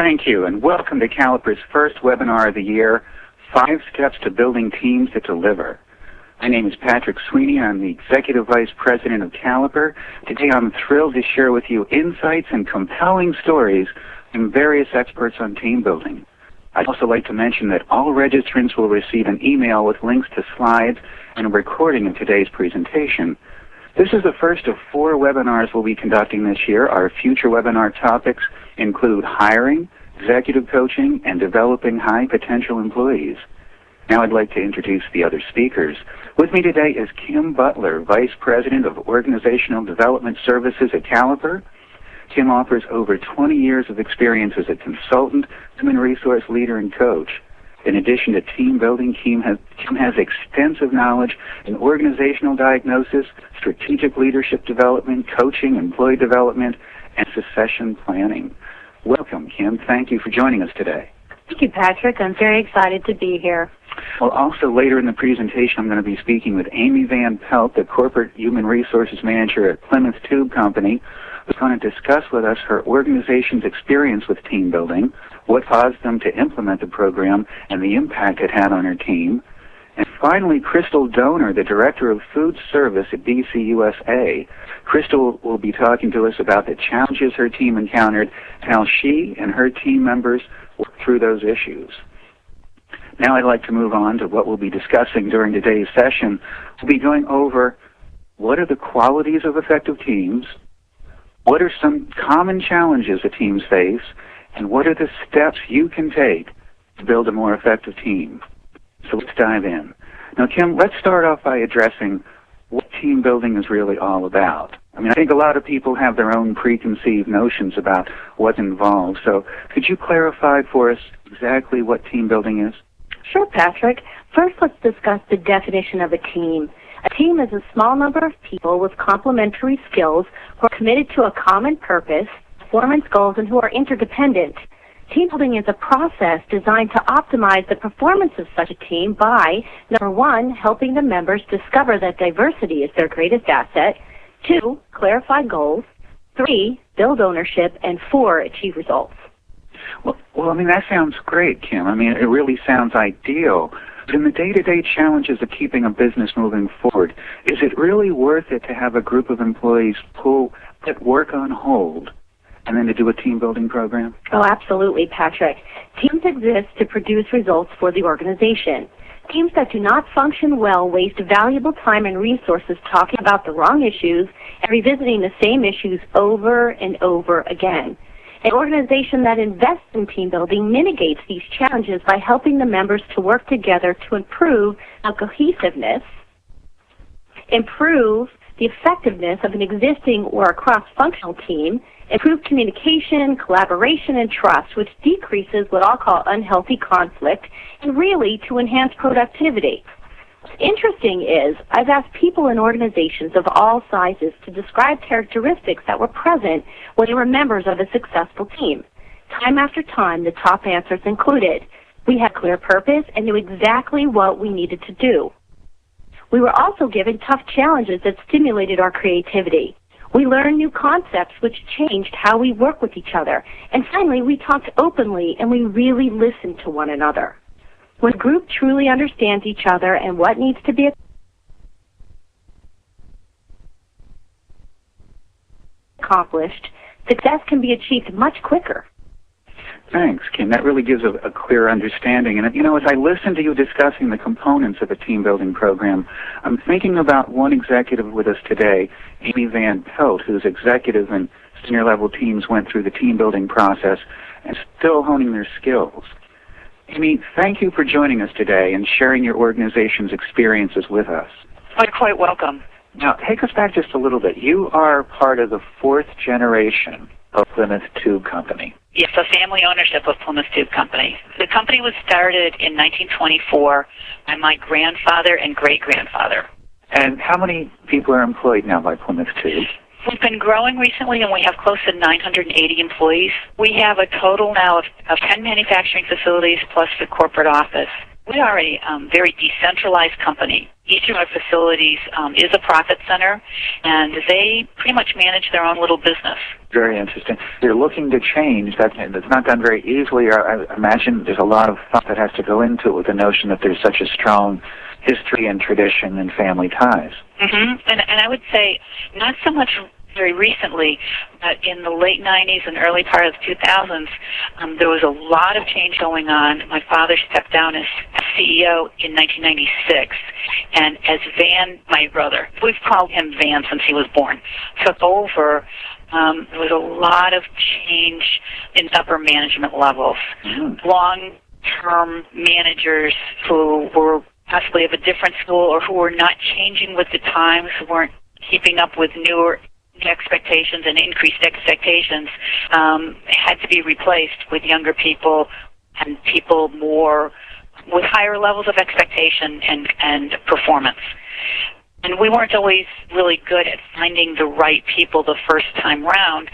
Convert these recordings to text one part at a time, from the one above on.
Thank you, and welcome to Caliper's first webinar of the year, 5 Steps to Building Teams that Deliver. My name is Patrick Sweeney. I'm the Executive Vice President of Caliper. Today I'm thrilled to share with you insights and compelling stories from various experts on team building. I'd also like to mention that all registrants will receive an email with links to slides and a recording of today's presentation. This is the first of 4 webinars we'll be conducting this year. Our future webinar topics include hiring, executive coaching, and developing high-potential employees. Now I'd like to introduce the other speakers. With me today is Kim Butler, Vice President of Organizational Development Services at Caliper. Kim offers over 20 years of experience as a consultant, human resource leader, and coach. In addition to team building, Kim has extensive knowledge in organizational diagnosis, strategic leadership development, coaching, employee development, and succession planning. Welcome, Kim. Thank you for joining us today. Thank you, Patrick. I'm very excited to be here. Well, also later in the presentation, I'm going to be speaking with Amy Van Pelt, the Corporate Human Resources Manager at Plymouth Tube Company, who's going to discuss with us her organization's experience with team building, what caused them to implement the program, and the impact it had on her team. And finally, Crystal Donor, the Director of Food Service at BC USA. Crystal will be talking to us about the challenges her team encountered and how she and her team members worked through those issues. Now I'd like to move on to what we'll be discussing during today's session. We'll be going over what are the qualities of effective teams, what are some common challenges that teams face, and what are the steps you can take to build a more effective team. So let's dive in. Now, Kim, let's start off by addressing what team building is really all about. I think a lot of people have their own preconceived notions about what's involved. So could you clarify for us exactly what team building is? Sure, Patrick. First, let's discuss the definition of a team. A team is a small number of people with complementary skills who are committed to a common purpose, performance goals, and who are interdependent. Team building is a process designed to optimize the performance of such a team by, number 1, helping the members discover that diversity is their greatest asset, 2, clarify goals, 3, build ownership, and 4, achieve results. Well, that sounds great, Kim. It really sounds ideal. But in the day-to-day challenges of keeping a business moving forward, is it really worth it to have a group of employees put work on hold and then to do a team-building program? Oh, absolutely, Patrick. Teams exist to produce results for the organization. Teams that do not function well waste valuable time and resources talking about the wrong issues and revisiting the same issues over and over again. An organization that invests in team building mitigates these challenges by helping the members to work together to improve cohesiveness, improve the effectiveness of an existing or a cross-functional team, improve communication, collaboration, and trust, which decreases what I'll call unhealthy conflict, and really to enhance productivity. What's interesting is I've asked people in organizations of all sizes to describe characteristics that were present when they were members of a successful team. Time after time, the top answers included, we had clear purpose and knew exactly what we needed to do. We were also given tough challenges that stimulated our creativity. We learned new concepts which changed how we work with each other. And finally, we talked openly and we really listened to one another. When a group truly understands each other and what needs to be accomplished, success can be achieved much quicker. Thanks, Kim. That really gives a clear understanding. And, as I listen to you discussing the components of a team-building program, I'm thinking about one executive with us today, Amy Van Pelt, whose executive and senior-level teams went through the team-building process and still honing their skills. Amy, thank you for joining us today and sharing your organization's experiences with us. You're quite welcome. Now, take us back just a little bit. You are part of the 4th generation of Plymouth Tube Company. Yes, a family ownership of Plymouth Tube Company. The company was started in 1924 by my grandfather and great-grandfather. And how many people are employed now by Plymouth Tube? We've been growing recently, and we have close to 980 employees. We have a total now of 10 manufacturing facilities plus the corporate office. We are a very decentralized company. Each of our facilities is a profit center, and they pretty much manage their own little business. Very interesting. You're looking to change. That's not done very easily. I imagine there's a lot of thought that has to go into it with the notion that there's such a strong history and tradition and family ties. Mm-hmm. And I would say not so much very recently, but in the late 90s and early part of the 2000s, there was a lot of change going on. My father stepped down as CEO in 1996, and as Van, my brother, we've called him Van since he was born, took over, there was a lot of change in upper management levels. Mm-hmm. Long-term managers who were possibly of a different school or who were not changing with the times, who weren't keeping up with newer expectations and increased expectations, had to be replaced with younger people and people more with higher levels of expectation and performance. And we weren't always really good at finding the right people the first time round.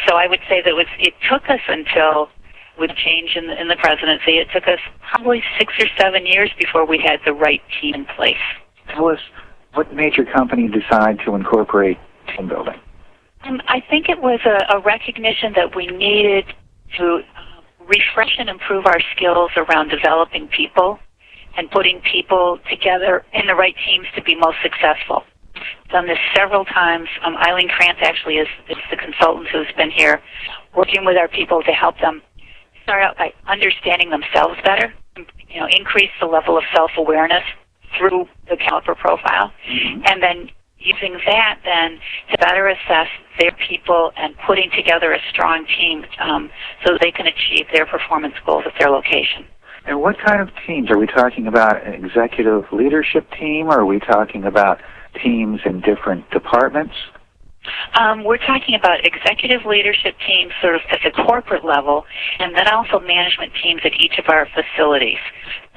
So I would say that it took us until, with change in the presidency, it took us probably 6 or 7 years before we had the right team in place. Tell us, what made your company decide to incorporate team building? I think it was a recognition that we needed to refresh and improve our skills around developing people and putting people together in the right teams to be most successful. I've done this several times. Eileen Krantz actually is the consultant who's been here working with our people to help them start out by understanding themselves better, increase the level of self-awareness through the Caliper profile, mm-hmm. and then using that then to better assess their people and putting together a strong team so that they can achieve their performance goals at their location. And what kind of teams? Are we talking about an executive leadership team, or are we talking about teams in different departments? We're talking about executive leadership teams sort of at the corporate level, and then also management teams at each of our facilities.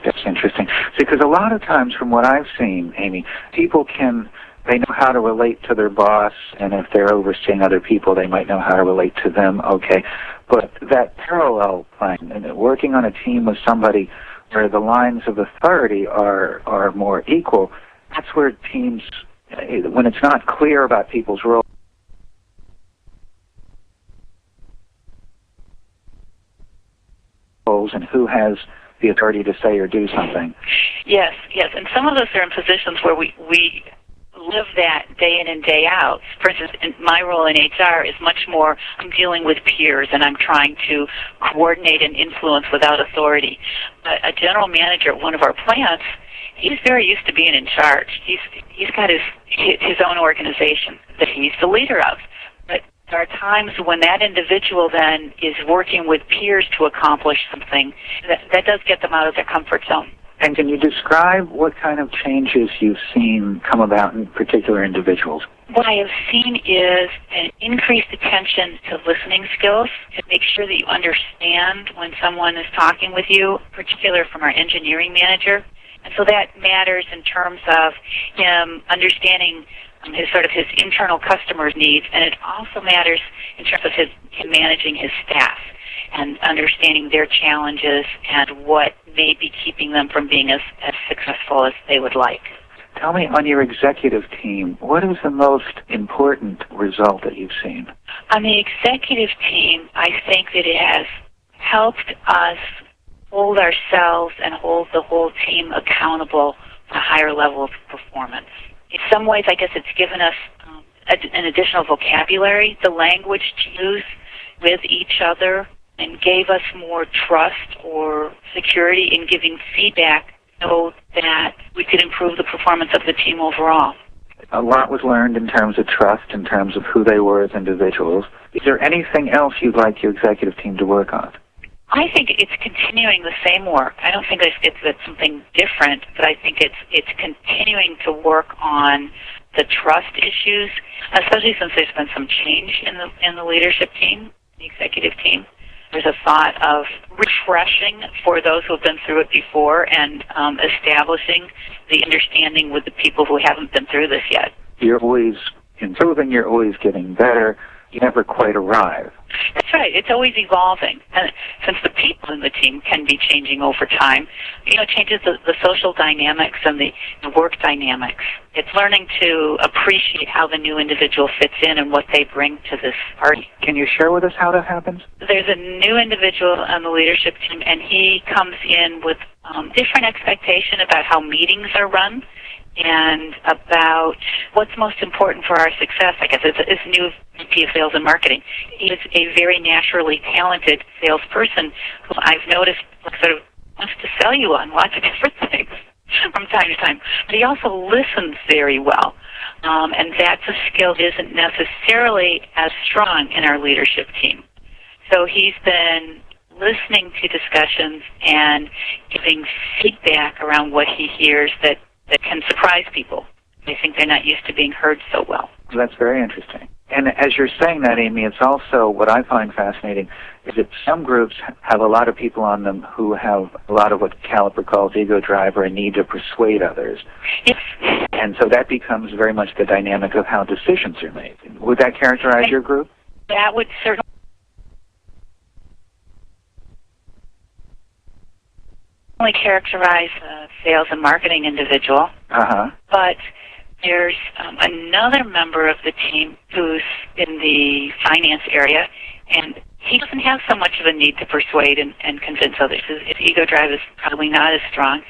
That's interesting. Because a lot of times from what I've seen, Amy, they know how to relate to their boss, and if they're overseeing other people, they might know how to relate to them, okay. But that parallel thing, and working on a team with somebody where the lines of authority are more equal, that's where teams, when it's not clear about people's roles and who has the authority to say or do something. Yes, and some of us are in positions where we live that day in and day out. For instance, my role in HR is much more, I'm dealing with peers and I'm trying to coordinate and influence without authority. A general manager at one of our plants, he's very used to being in charge. He's got his own organization that he's the leader of. But there are times when that individual then is working with peers to accomplish something that does get them out of their comfort zone. And can you describe what kind of changes you've seen come about in particular individuals? What I have seen is an increased attention to listening skills, to make sure that you understand when someone is talking with you, particularly from our engineering manager. And so that matters in terms of him understanding his internal customers' needs, and it also matters in terms of him managing his staff and understanding their challenges and what may be keeping them from being as successful as they would like. Tell me, on your executive team, what is the most important result that you've seen? On the executive team, I think that it has helped us hold ourselves and hold the whole team accountable for a higher level of performance. In some ways, I guess it's given us an additional vocabulary, the language to use with each other, and gave us more trust or security in giving feedback so that we could improve the performance of the team overall. A lot was learned in terms of trust, in terms of who they were as individuals. Is there anything else you'd like your executive team to work on? I think it's continuing the same work. I don't think it's something different, but I think it's continuing to work on the trust issues, especially since there's been some change in the leadership team, the executive team. There's a thought of refreshing for those who have been through it before and establishing the understanding with the people who haven't been through this yet. You're always improving, you're always getting better. you never quite arrive. That's right. It's always evolving. And since the people in the team can be changing over time, it changes the social dynamics and the work dynamics. It's learning to appreciate how the new individual fits in and what they bring to this party. Can you share with us how that happens? There's a new individual on the leadership team, and he comes in with different expectation about how meetings are run and about what's most important for our success, I guess, as a new VP of Sales and Marketing. He is a very naturally talented salesperson who I've noticed sort of wants to sell you on lots of different things from time to time. But he also listens very well, and that's a skill that isn't necessarily as strong in our leadership team. So he's been listening to discussions and giving feedback around what he hears that can surprise people. They think they're not used to being heard so well. That's very interesting. And as you're saying that, Amy, it's also what I find fascinating is that some groups have a lot of people on them who have a lot of what Caliper calls ego drive or a need to persuade others. Yes. And so that becomes very much the dynamic of how decisions are made. Would that characterize your group? That would certainly characterize a sales and marketing individual. But there's another member of the team who's in the finance area, and he doesn't have so much of a need to persuade and convince others. His ego drive is probably not as strong,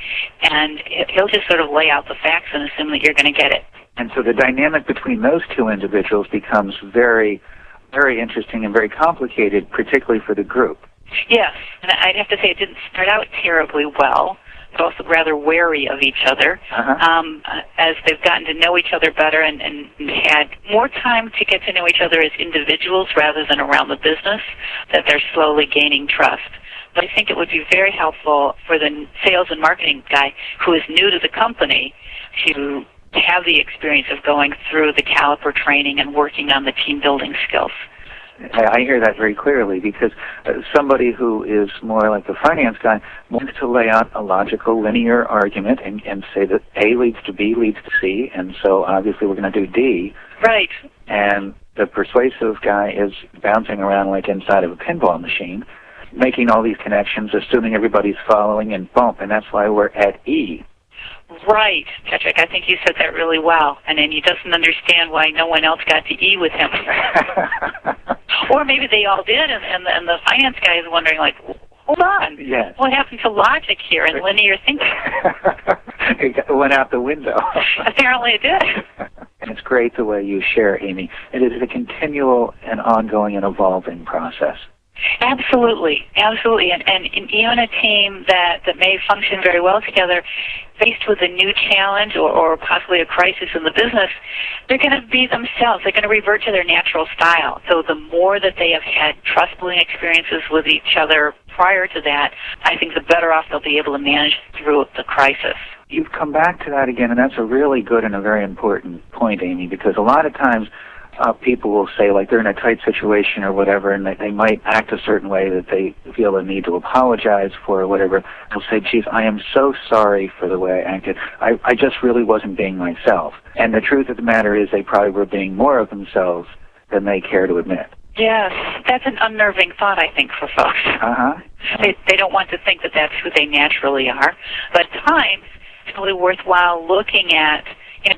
and he'll just sort of lay out the facts and assume that you're going to get it. And so the dynamic between those two individuals becomes very, very interesting and very complicated, particularly for the group. Yes, and I'd have to say it didn't start out terribly well, but also rather wary of each other. As they've gotten to know each other better and had more time to get to know each other as individuals rather than around the business, that they're slowly gaining trust. But I think it would be very helpful for the sales and marketing guy who is new to the company to have the experience of going through the Caliper training and working on the team building skills. I hear that very clearly because somebody who is more like the finance guy wants to lay out a logical, linear argument and say that A leads to B leads to C, and so obviously we're going to do D. Right. And the persuasive guy is bouncing around like inside of a pinball machine, making all these connections, assuming everybody's following, and bump, and that's why we're at E. Right, Patrick. I think you said that really well. And then he doesn't understand why no one else got to E with him. Or maybe they all did, and the finance guy is wondering, like, hold on. Yes. What happened to logic here and linear thinking? It went out the window. Apparently it did. And it's great the way you share, Amy. It is a continual and ongoing and evolving process. Absolutely, absolutely. And even a team that may function very well together, faced with a new challenge or possibly a crisis in the business, they're going to be themselves. They're going to revert to their natural style. So the more that they have had trust-building experiences with each other prior to that, I think the better off they'll be able to manage through the crisis. You've come back to that again, and that's a really good and a very important point, Amy, because a lot of times people will say, like, they're in a tight situation or whatever, and they might act a certain way that they feel a need to apologize for or whatever. They'll say, geez, I am so sorry for the way I acted. I just really wasn't being myself. And the truth of the matter is they probably were being more of themselves than they care to admit. Yes, that's an unnerving thought, I think, for folks. They don't want to think that that's who they naturally are. But at times, it's really worthwhile looking at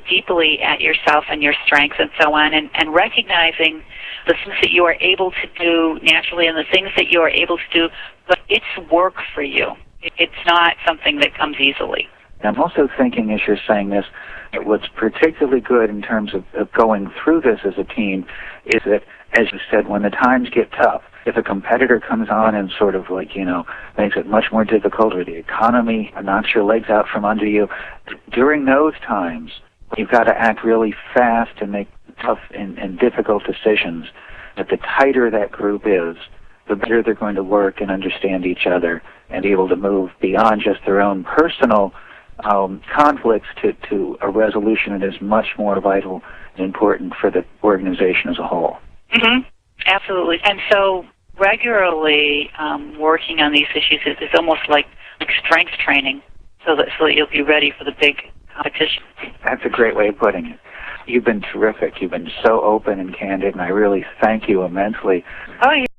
deeply at yourself and your strengths and so on, and recognizing the things that you are able to do naturally and the things that you are able to do, but it's work for you. It's not something that comes easily. I'm also thinking, as you're saying this, that what's particularly good in terms of going through this as a team is that, as you said, when the times get tough, if a competitor comes on and sort of like, makes it much more difficult, or the economy knocks your legs out from under you, during those times, you've got to act really fast and make tough and difficult decisions. But the tighter that group is, the better they're going to work and understand each other and be able to move beyond just their own personal conflicts to a resolution that is much more vital and important for the organization as a whole. Mm-hmm. Absolutely. And so regularly working on these issues is almost like strength training so that you'll be ready for the big competition. That's a great way of putting it. You've been terrific. You've been so open and candid, and I really thank you immensely. Oh,